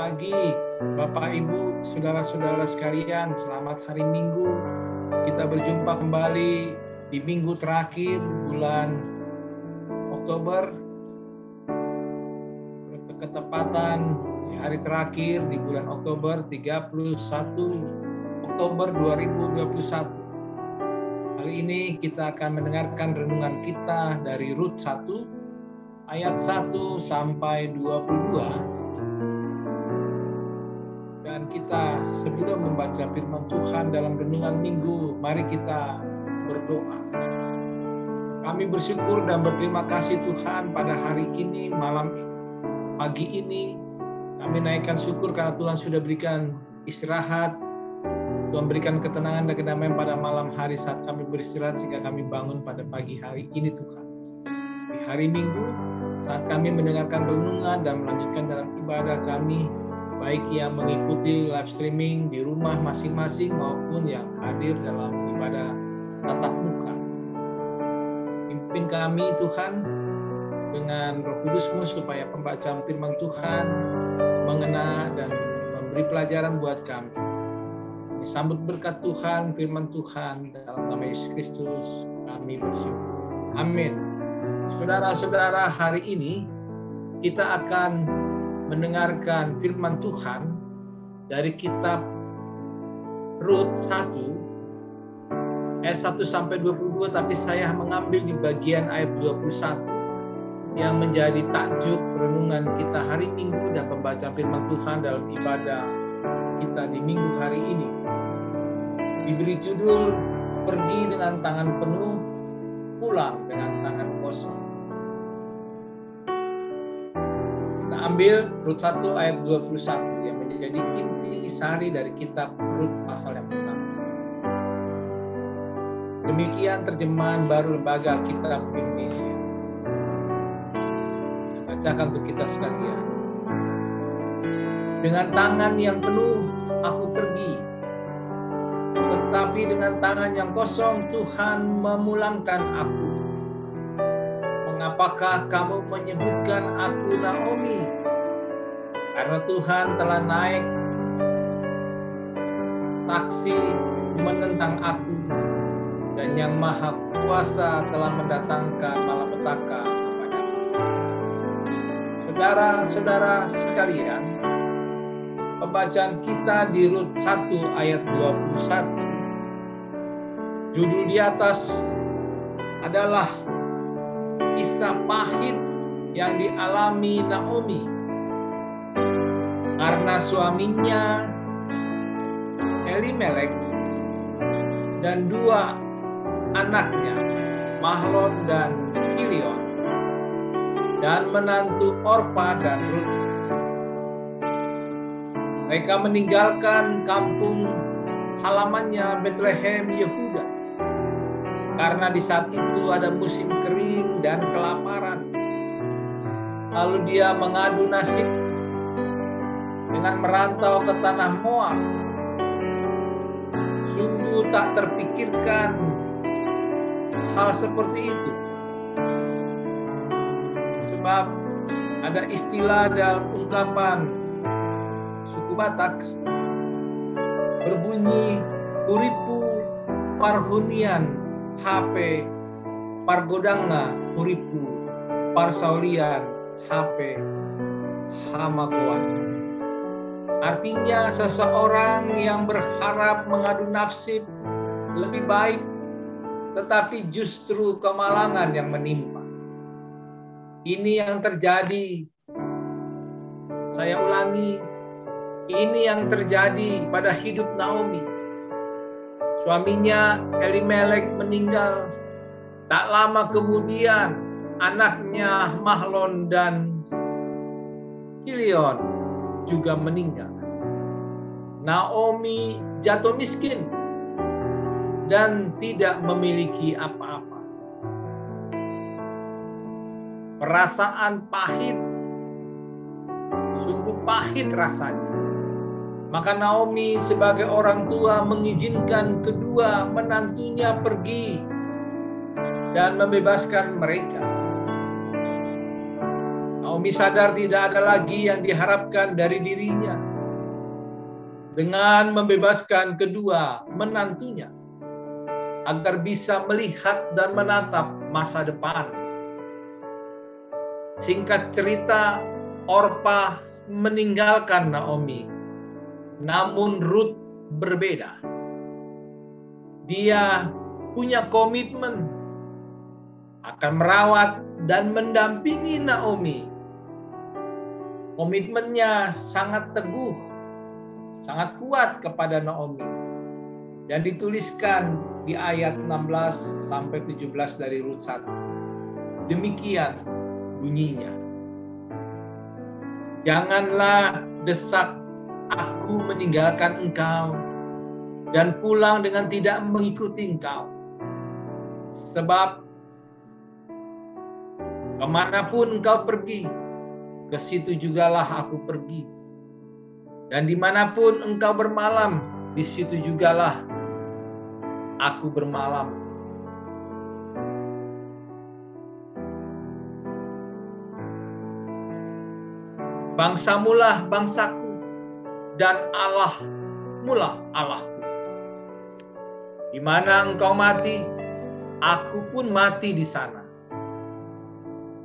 pagi, Bapak, Ibu, saudara-saudara sekalian. Selamat hari Minggu. Kita berjumpa kembali di minggu terakhir bulan Oktober. Ketepatan hari terakhir di bulan Oktober, 31 Oktober 2021. Hari ini kita akan mendengarkan renungan kita dari Rut 1 ayat 1 sampai 22. Dan kita sebelum membaca firman Tuhan dalam renungan minggu, mari kita berdoa. Kami bersyukur dan berterima kasih Tuhan pada hari ini, pagi ini. Kami naikkan syukur karena Tuhan sudah berikan istirahat. Tuhan berikan ketenangan dan kedamaian pada malam hari saat kami beristirahat sehingga kami bangun pada pagi hari ini Tuhan. Di hari Minggu saat kami mendengarkan renungan dan melanjutkan dalam ibadah kami, baik yang mengikuti live streaming di rumah masing-masing maupun yang hadir dalam ibadah tatap muka. Pimpin kami Tuhan dengan Roh Kudus-Mu supaya pembacaan firman Tuhan mengena dan memberi pelajaran buat kami. Kami sambut berkat Tuhan, firman Tuhan dalam nama Yesus Kristus kami bersyukur. Amin. Saudara-saudara, hari ini kita akan mendengarkan firman Tuhan dari kitab Rut 1 ayat 1 sampai 22, tapi saya mengambil di bagian ayat 21 yang menjadi tajuk renungan kita hari Minggu dan pembacaan firman Tuhan dalam ibadah kita di minggu hari ini. Diberi judul Pergi dengan tangan penuh, pulang dengan tangan kosong. Ambil Rut 1 ayat 21 yang menjadi inti sari dari kitab Rut pasal yang pertama. Demikian terjemahan baru Lembaga Kitab Indonesia. Saya bacakan untuk kita sekalian. Dengan tangan yang penuh aku pergi, tetapi dengan tangan yang kosong Tuhan memulangkan aku. Mengapakah kamu menyebutkan aku Naomi? Karena Tuhan telah naik saksi menentang aku, dan Yang Maha Kuasa telah mendatangkan malapetaka kepadaku. Saudara-saudara sekalian, pembacaan kita di Rut 1 ayat 21. Judul di atas adalah kisah pahit yang dialami Naomi karena suaminya Elimelek dan dua anaknya Mahlon dan Kilion dan menantu Orpa dan Rut. Mereka meninggalkan kampung halamannya Bethlehem Yehuda karena di saat itu ada musim kering dan kelaparan. Lalu dia mengadu nasib dengan merantau ke tanah Moab. Sungguh tak terpikirkan hal seperti itu. Sebab ada istilah dalam ungkapan suku Batak berbunyi Uripu Parhunian HP Pargodanga Uripu Parsaulian HP Hamakuan. Artinya seseorang yang berharap mengadu nasib lebih baik, tetapi justru kemalangan yang menimpa. Ini yang terjadi. Saya ulangi, ini yang terjadi pada hidup Naomi. Suaminya Elimelek meninggal. Tak lama kemudian anaknya Mahlon dan Kilion juga meninggal. Naomi jatuh miskin dan tidak memiliki apa-apa. Perasaan pahit, sungguh pahit rasanya. Maka Naomi sebagai orang tua mengizinkan kedua menantunya pergi dan membebaskan mereka. Naomi sadar tidak ada lagi yang diharapkan dari dirinya. Dengan membebaskan kedua menantunya agar bisa melihat dan menatap masa depan. Singkat cerita, Orpa meninggalkan Naomi. Namun Ruth berbeda. Dia punya komitmen akan merawat dan mendampingi Naomi. Komitmennya sangat teguh, sangat kuat kepada Naomi. Dan dituliskan di ayat 16-17 dari Rut 1. Demikian bunyinya. Janganlah desak aku meninggalkan engkau dan pulang dengan tidak mengikuti engkau. Sebab kemanapun engkau pergi, ke situ jugalah aku pergi. Dan dimanapun engkau bermalam, di situ jugalah aku bermalam. Bangsamulah bangsaku, dan Allahmulah Allahku. Di mana engkau mati, aku pun mati di sana.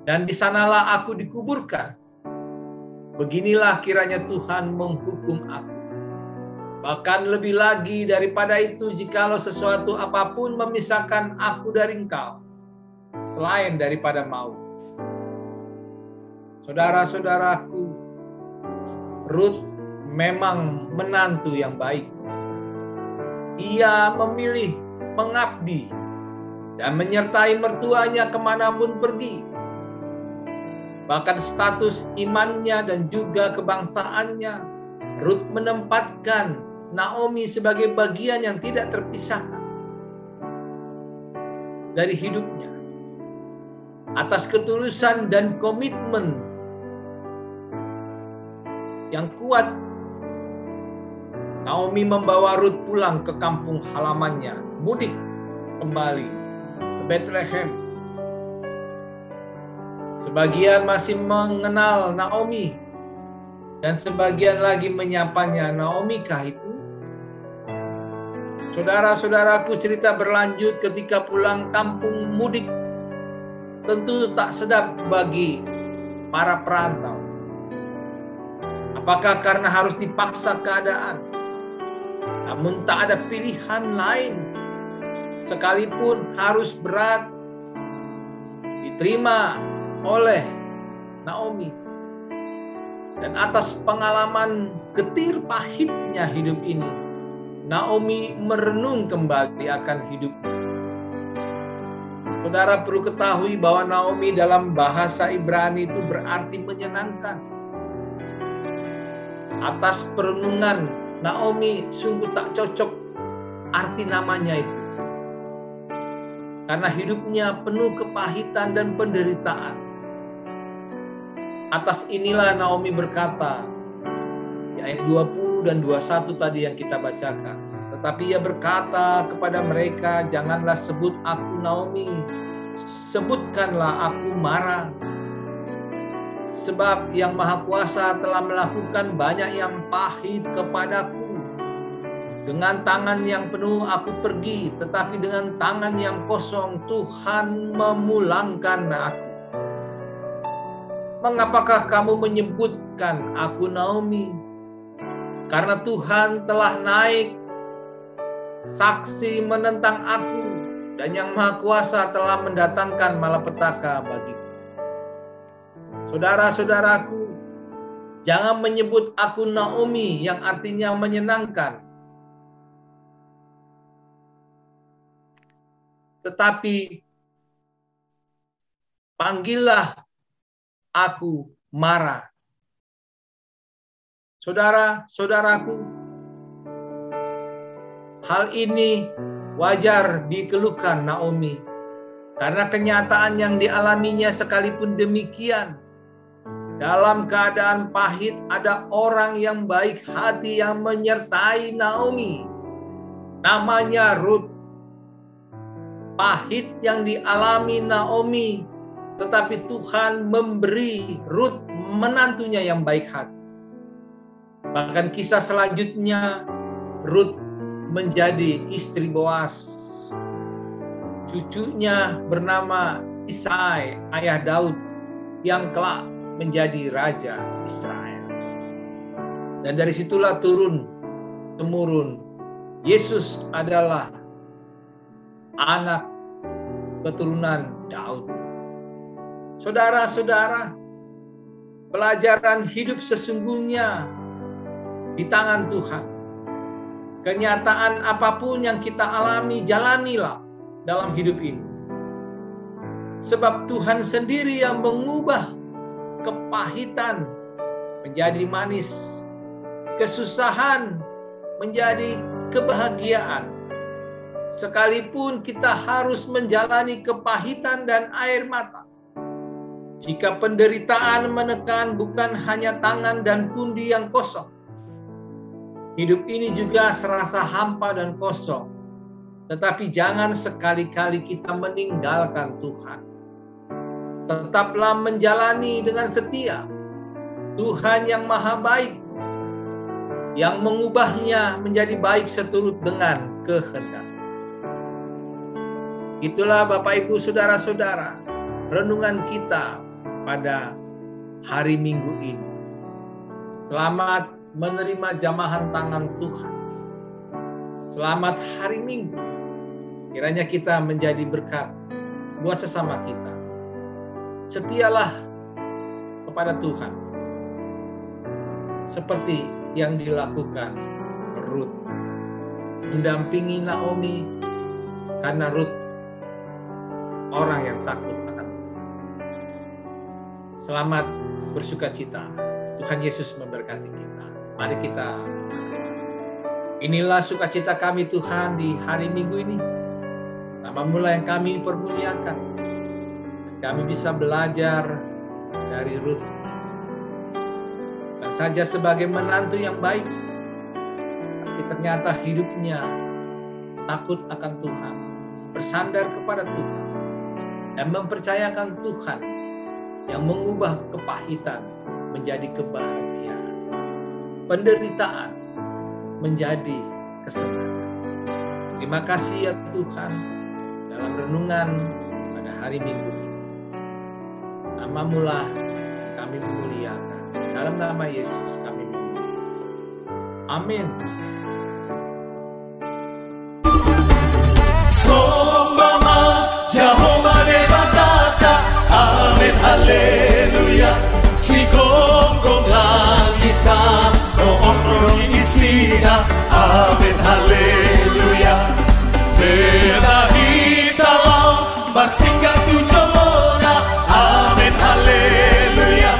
Dan di sanalah aku dikuburkan. Beginilah kiranya Tuhan menghukum aku. Bahkan lebih lagi daripada itu, jikalau sesuatu apapun memisahkan aku dari engkau, selain daripada maut. Saudara-saudaraku, Ruth memang menantu yang baik. Ia memilih mengabdi dan menyertai mertuanya kemanapun pergi. Bahkan status imannya dan juga kebangsaannya, Ruth menempatkan Naomi sebagai bagian yang tidak terpisahkan dari hidupnya. Atas ketulusan dan komitmen yang kuat, Naomi membawa Ruth pulang ke kampung halamannya, mudik kembali ke Bethlehem. Sebagian masih mengenal Naomi, dan sebagian lagi menyapanya, Naomi kah itu? Saudara-saudaraku, cerita berlanjut ketika pulang kampung mudik. Tentu tak sedap bagi para perantau. Apakah karena harus dipaksa keadaan? Namun tak ada pilihan lain. Sekalipun harus berat, diterima oleh Naomi. Dan atas pengalaman getir pahitnya hidup ini, Naomi merenung kembali akan hidupnya. Saudara perlu ketahui bahwa Naomi dalam bahasa Ibrani itu berarti menyenangkan. Atas perenungan Naomi sungguh tak cocok arti namanya itu. Karena hidupnya penuh kepahitan dan penderitaan. Atas inilah Naomi berkata, di ayat 20 dan 21 tadi yang kita bacakan. Tetapi ia berkata kepada mereka, janganlah sebut aku Naomi, sebutkanlah aku Mara. Sebab yang Maha Kuasa telah melakukan banyak yang pahit kepadaku. Dengan tangan yang penuh aku pergi, tetapi dengan tangan yang kosong Tuhan memulangkan aku. Mengapakah kamu menyebutkan aku Naomi? Karena Tuhan telah naik saksi menentang aku, dan yang Maha Kuasa telah mendatangkan malapetaka bagiku. Saudara-saudaraku, jangan menyebut aku Naomi yang artinya menyenangkan. Tetapi panggillah aku Mara. Saudara-saudaraku, hal ini wajar dikeluhkan Naomi. Karena kenyataan yang dialaminya sekalipun demikian. Dalam keadaan pahit ada orang yang baik hati yang menyertai Naomi. Namanya Ruth. Pahit yang dialami Naomi tetapi Tuhan memberi Rut menantunya yang baik hati. Bahkan kisah selanjutnya, Rut menjadi istri Boas. Cucunya bernama Isai, ayah Daud, yang kelak menjadi raja Israel. Dan dari situlah turun-temurun, Yesus adalah anak keturunan Daud. Saudara-saudara, pelajaran hidup sesungguhnya di tangan Tuhan. Kenyataan apapun yang kita alami, jalanilah dalam hidup ini. Sebab Tuhan sendiri yang mengubah kepahitan menjadi manis, kesusahan menjadi kebahagiaan. Sekalipun kita harus menjalani kepahitan dan air mata. Jika penderitaan menekan bukan hanya tangan dan pundi yang kosong. Hidup ini juga serasa hampa dan kosong. Tetapi jangan sekali-kali kita meninggalkan Tuhan. Tetaplah menjalani dengan setia. Tuhan yang maha baik, yang mengubahnya menjadi baik seturut dengan kehendak. Itulah Bapak Ibu saudara-saudara, renungan kita pada hari Minggu ini. Selamat menerima jamahan tangan Tuhan. Selamat hari Minggu. Kiranya kita menjadi berkat buat sesama kita. Setialah kepada Tuhan. Seperti yang dilakukan Rut. Mendampingi Naomi karena Rut orang yang takut akan Tuhan. Selamat bersukacita. Tuhan Yesus memberkati kita. Mari kita. Inilah sukacita kami Tuhan di hari Minggu ini. Nama-Mu yang kami permuliakan. Dan kami bisa belajar dari Rut. Dan saja sebagai menantu yang baik. Tapi ternyata hidupnya takut akan Tuhan. Bersandar kepada Tuhan. Dan mempercayakan Tuhan yang mengubah kepahitan menjadi kebahagiaan. Penderitaan menjadi kesenangan. Terima kasih ya Tuhan dalam renungan pada hari Minggu ini. Nama-Mu lah kami memuliakan. Dalam nama Yesus kami memuliakan. Amin. Amen, haleluya. Sigong-gong langita, noong isina. Amen, haleluya. Benahitalau, masingkat tujolona. Amen, haleluya.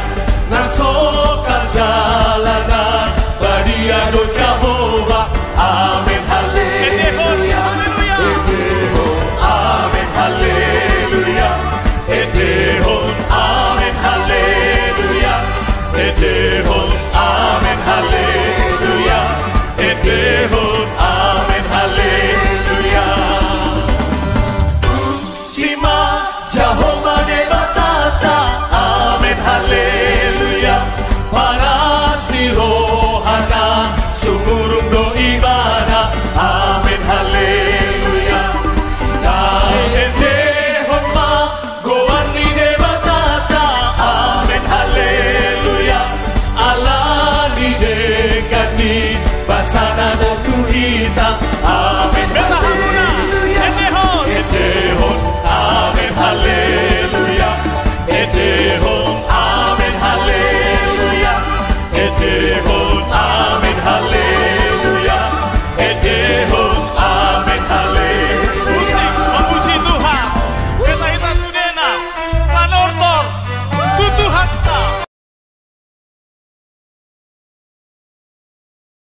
Nasokal jalanan, badiado Jehovah. Amen, haleluya. Amen, haleluya. Edehon, amen, haleluya. Edehon.